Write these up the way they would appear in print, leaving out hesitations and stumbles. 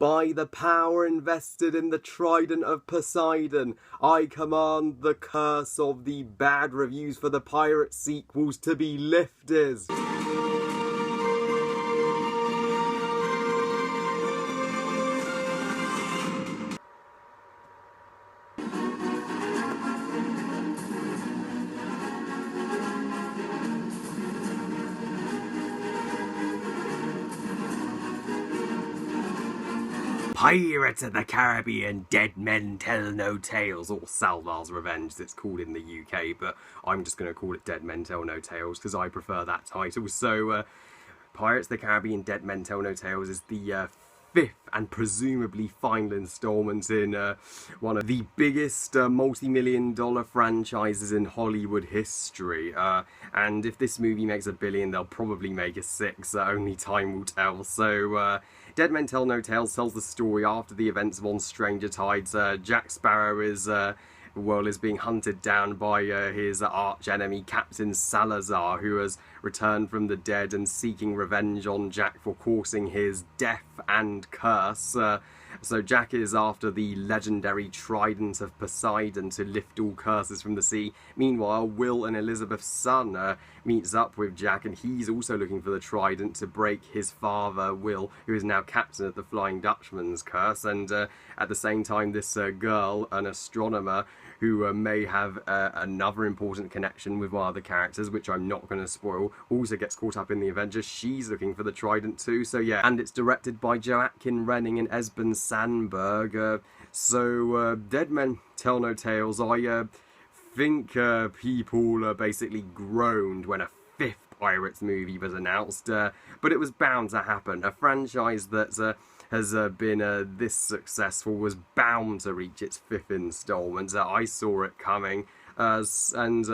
By the power invested in the trident of Poseidon, I command the curse of the bad reviews for the pirate sequels to be lifted. Pirates of the Caribbean, Dead Men Tell No Tales, or Salvar's Revenge, it's called in the UK, but I'm just going to call it Dead Men Tell No Tales because I prefer that title. So, Pirates of the Caribbean, Dead Men Tell No Tales is the fifth and presumably final installment in one of the biggest multi-million-dollar franchises in Hollywood history. And if this movie makes $1 billion, they'll probably make a sixth. Only time will tell. So, Dead Men Tell No Tales tells the story after the events of On Stranger Tides. Jack Sparrow is being hunted down by his arch enemy Captain Salazar, who has returned from the dead and seeking revenge on Jack for causing his death and curse. So Jack is after the legendary trident of Poseidon to lift all curses from the sea. Meanwhile, Will and Elizabeth's son meets up with Jack, and he's also looking for the trident to break his father, Will, who is now captain of the Flying Dutchman's curse. And at the same time, this girl, an astronomer, who may have another important connection with one of the characters, which I'm not going to spoil, also gets caught up in the Avengers. She's looking for the trident too, so yeah. And it's directed by Joaquin Renning and Esben Sandberg. Dead Men Tell No Tales, I think people basically groaned when a fifth Pirates movie was announced, but it was bound to happen. A franchise that has been this successful was bound to reach its fifth installment. I saw it coming, and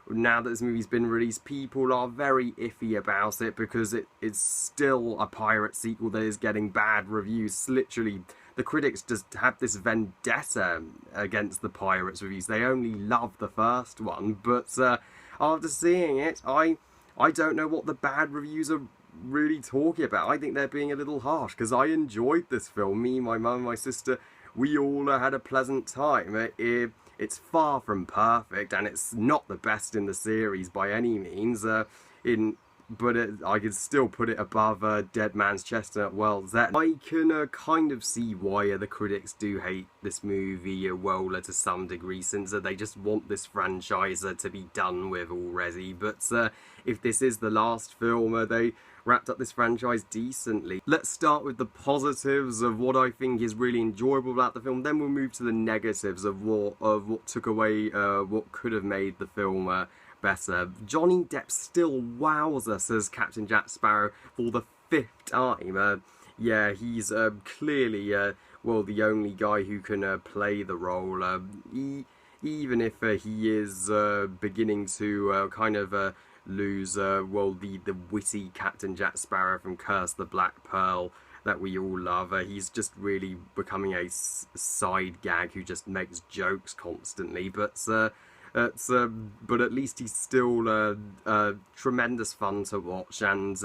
now that this movie's been released, people are very iffy about it because it's still a pirate sequel that is getting bad reviews. Literally, the critics just have this vendetta against the Pirates reviews. They only love the first one, but after seeing it, I don't know what the bad reviews are really talking about. I think they're being a little harsh because I enjoyed this film. Me, my mum, my sister, we all had a pleasant time. It's far from perfect, and it's not the best in the series by any means. But I could still put it above Dead Man's Chestnut World's End. I can kind of see why the critics do hate this movie to some degree, since they just want this franchise to be done with already. But if this is the last film, they wrapped up this franchise decently. Let's start with the positives of what I think is really enjoyable about the film, then we'll move to the negatives of what took away what could have made the film better. Johnny Depp still wows us as Captain Jack Sparrow for the fifth time. Yeah, he's clearly the only guy who can play the role. Even if he is beginning to kind of lose the witty Captain Jack Sparrow from Curse the Black Pearl that we all love. He's just really becoming a side gag who just makes jokes constantly, but at least he's still tremendous fun to watch, and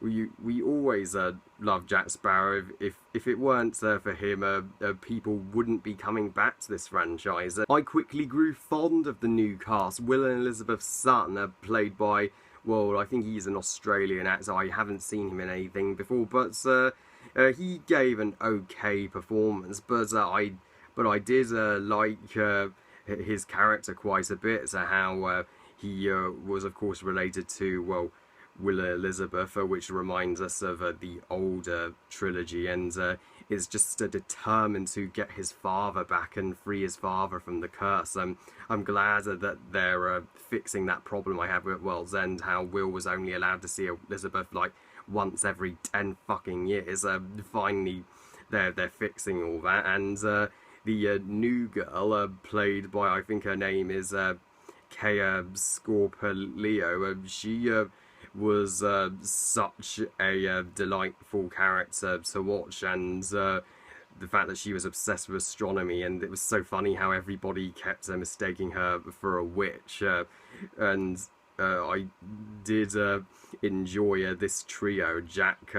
we always love Jack Sparrow. If it weren't for him, people wouldn't be coming back to this franchise. I quickly grew fond of the new cast. Will and Elizabeth's son, played by, I think he's an Australian actor. I haven't seen him in anything before, but he gave an okay performance. But I did like his character quite a bit. So how he was, of course, related to Will Elizabeth, which reminds us of the older trilogy, and is just determined to get his father back and free his father from the curse. I'm glad that they're fixing that problem I have with World's End, how Will was only allowed to see Elizabeth like once every 10 fucking years. Finally, they're fixing all that, and the new girl, played by, I think her name is Kea Scorpelio, she was such a delightful character to watch, and the fact that she was obsessed with astronomy, and it was so funny how everybody kept mistaking her for a witch, and I did enjoy this trio, Jack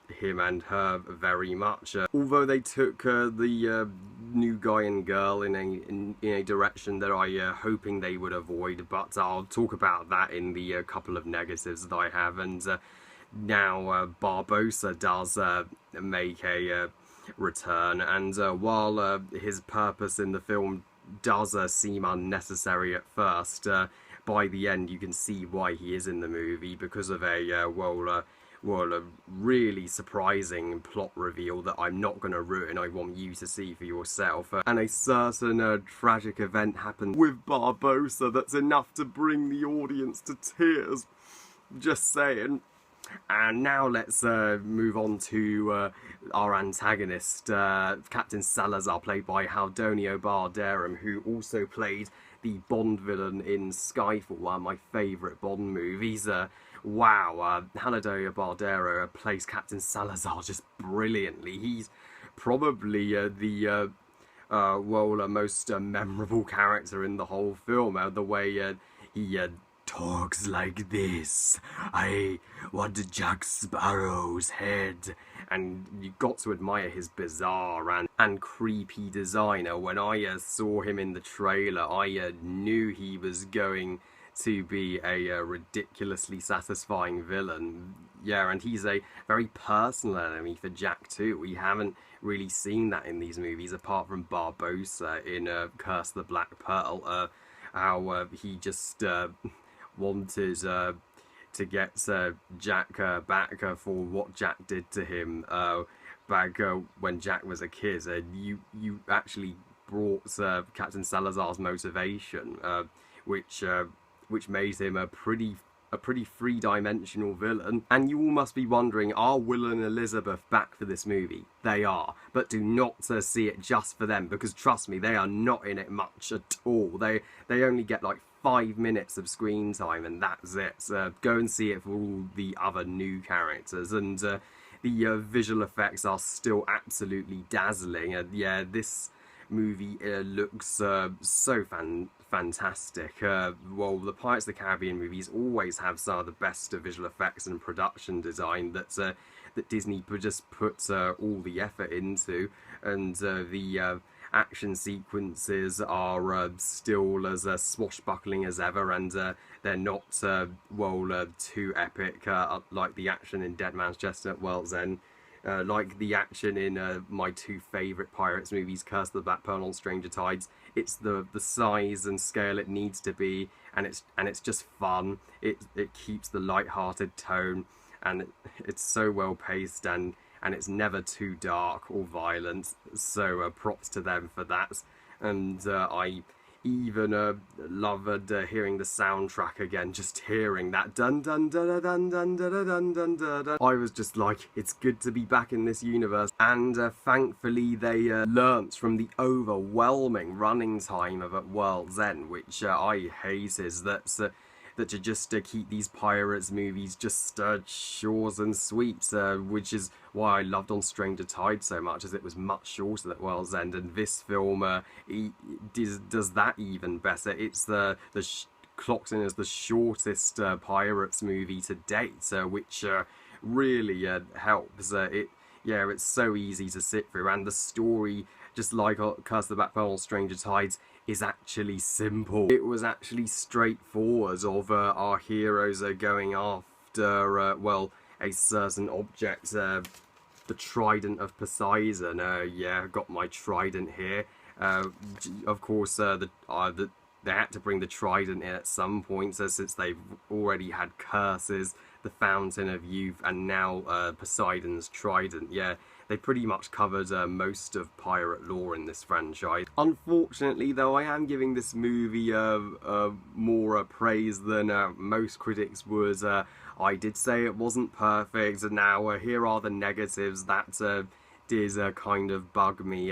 him and her very much. Although they took the new guy and girl in a direction that I hoping they would avoid, but I'll talk about that in the couple of negatives that I have. And now Barbossa does make a return, and while his purpose in the film does seem unnecessary at first, by the end you can see why he is in the movie, because of a a really surprising plot reveal that I'm not going to ruin. I want you to see for yourself. And a certain tragic event happens with Barbossa that's enough to bring the audience to tears. Just saying. And now let's move on to our antagonist, Captain Salazar, played by Haldonio Barderum, who also played the Bond villain in Skyfall, one of my favourite Bond movies. Wow, Haldonio Barderum plays Captain Salazar just brilliantly. He's probably the most memorable character in the whole film. The way he talks like this. I want Jack Sparrow's head. And you got to admire his bizarre and creepy design. When I saw him in the trailer, I knew he was going to be a ridiculously satisfying villain. Yeah, and he's a very personal enemy for Jack too. We haven't really seen that in these movies, apart from Barbossa in Curse of the Black Pearl. How he just wanted to get Jack back for what Jack did to him back when Jack was a kid. You actually brought Captain Salazar's motivation, which made him a pretty three-dimensional villain. And you all must be wondering, are Will and Elizabeth back for this movie? They are, but do not see it just for them, because trust me, they are not in it much at all. They only get like 5 minutes of screen time, and that's it. Go and see it for all the other new characters. And the visual effects are still absolutely dazzling. Yeah, this movie looks so fantastic. Well, the Pirates of the Caribbean movies always have some of the best visual effects and production design that Disney just puts all the effort into, and the action sequences are still as swashbuckling as ever, and they're not too epic like the action in Dead Man's Chest at World's End. Like the action in my two favourite Pirates movies, Curse of the Black Pearl and Stranger Tides. It's the size and scale it needs to be, and it's just fun. It keeps the light-hearted tone, and it's so well paced, and it's never too dark or violent. So props to them for that. And I even loved hearing the soundtrack again, just hearing that dun dun dun dun dun dun dun dun dun. I was just like, it's good to be back in this universe. And thankfully they learnt from the overwhelming running time of At World's End, which I hate, is that to just keep these pirates movies just short and sweet, which is why I loved On Stranger Tides so much, as it was much shorter than World's End, and this film does that even better. It's clocks in as the shortest pirates movie to date, which really helps. It's so easy to sit through, and the story, just like Curse of the Black Pearl and Stranger Tides, is actually simple. It was actually straightforward of our heroes going after, a certain object, the Trident of Poseidon. Yeah, got my trident here. Of course, they had to bring the trident in at some point, since they've already had curses, the Fountain of Youth, and now Poseidon's trident. Yeah, they pretty much covered most of pirate lore in this franchise. Unfortunately, though, I am giving this movie more praise than most critics would. I did say it wasn't perfect, and now here are the negatives that did kind of bug me.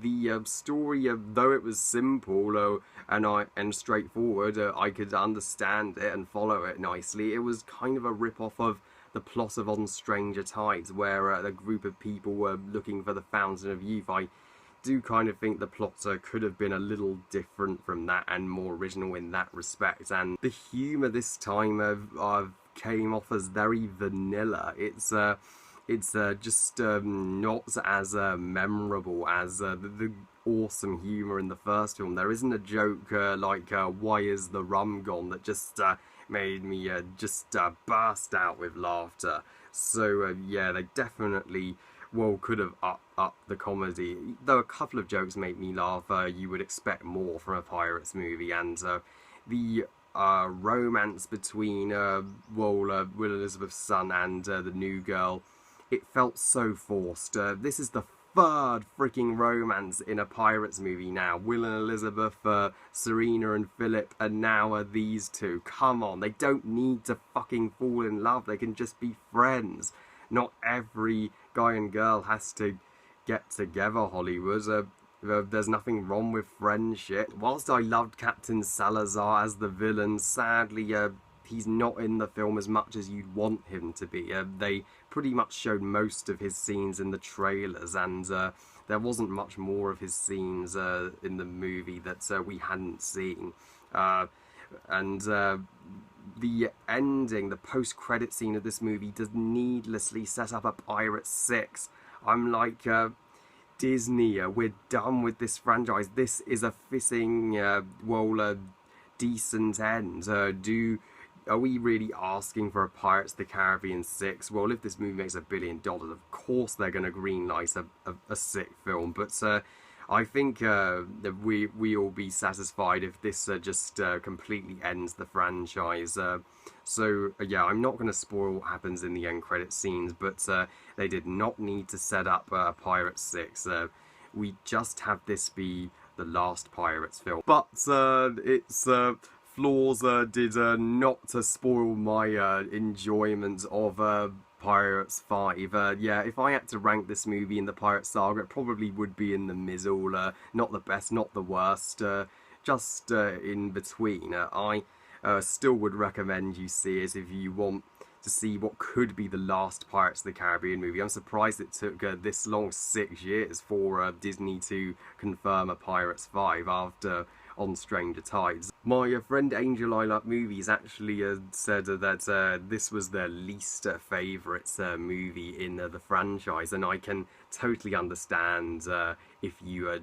The story, though it was simple and straightforward, I could understand it and follow it nicely. It was kind of a rip-off of the plot of On Stranger Tides, where a group of people were looking for the Fountain of Youth. I do kind of think the plot could have been a little different from that and more original in that respect. And the humour this time came off as very vanilla. it's just not as memorable as the awesome humour in the first film. There isn't a joke like why is the rum gone that just made me just burst out with laughter. So yeah, they definitely could have upped the comedy. Though a couple of jokes make me laugh, you would expect more from a Pirates movie, and the romance between Will Elizabeth's son and the new girl, it felt so forced. This is the third freaking romance in a Pirates movie now. Will and Elizabeth, Serena and Philip, and now these two. Come on, they don't need to fucking fall in love. They can just be friends. Not every guy and girl has to get together, Hollywood. There's nothing wrong with friendship. Whilst I loved Captain Salazar as the villain, sadly, he's not in the film as much as you'd want him to be. They pretty much showed most of his scenes in the trailers, and there wasn't much more of his scenes in the movie that we hadn't seen. And the ending, the post-credit scene of this movie does needlessly set up a Pirates 6. I'm like, Disney, we're done with this franchise. This is a fitting, decent end. Are we really asking for a Pirates of the Caribbean 6? Well, if this movie makes $1 billion, of course they're going to greenlight a sick film. But I think that we'll be satisfied if this just completely ends the franchise. Yeah, I'm not going to spoil what happens in the end credit scenes, but they did not need to set up Pirates 6. We just have this be the last Pirates film. But its flaws did not to spoil my enjoyment of Pirates 5. Yeah, if I had to rank this movie in the Pirates saga, it probably would be in the middle. Not the best, not the worst, just in between. I still would recommend you see it if you want to see what could be the last Pirates of the Caribbean movie. I'm surprised it took this long, 6 years, for Disney to confirm a Pirates 5 after On Stranger Tides. My friend Angel I Love Movies actually said that this was their least favourite movie in the franchise, and I can totally understand if you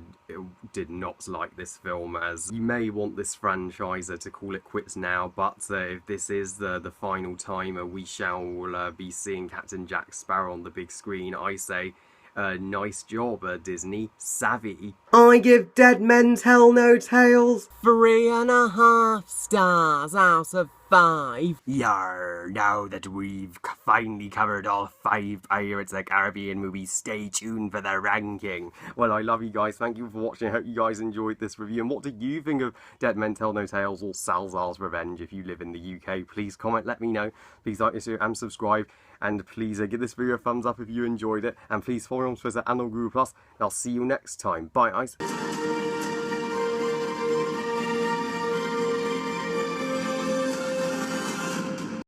did not like this film, as you may want this franchise to call it quits now, but if this is the final time we shall be seeing Captain Jack Sparrow on the big screen, I say, nice job, Disney. Savvy. I give Dead Men Tell No Tales 3.5 stars out of 5. Yar, now that we've finally covered all 5 Pirates of the Caribbean movies, stay tuned for the ranking. Well, I love you guys. Thank you for watching. I hope you guys enjoyed this review. And what did you think of Dead Men Tell No Tales or Salazar's Revenge? If you live in the UK, please comment, let me know. Please like this video and subscribe. And please give this video a thumbs up if you enjoyed it. And please follow me on Twitter and on Google+. And I'll see you next time. Bye, guys.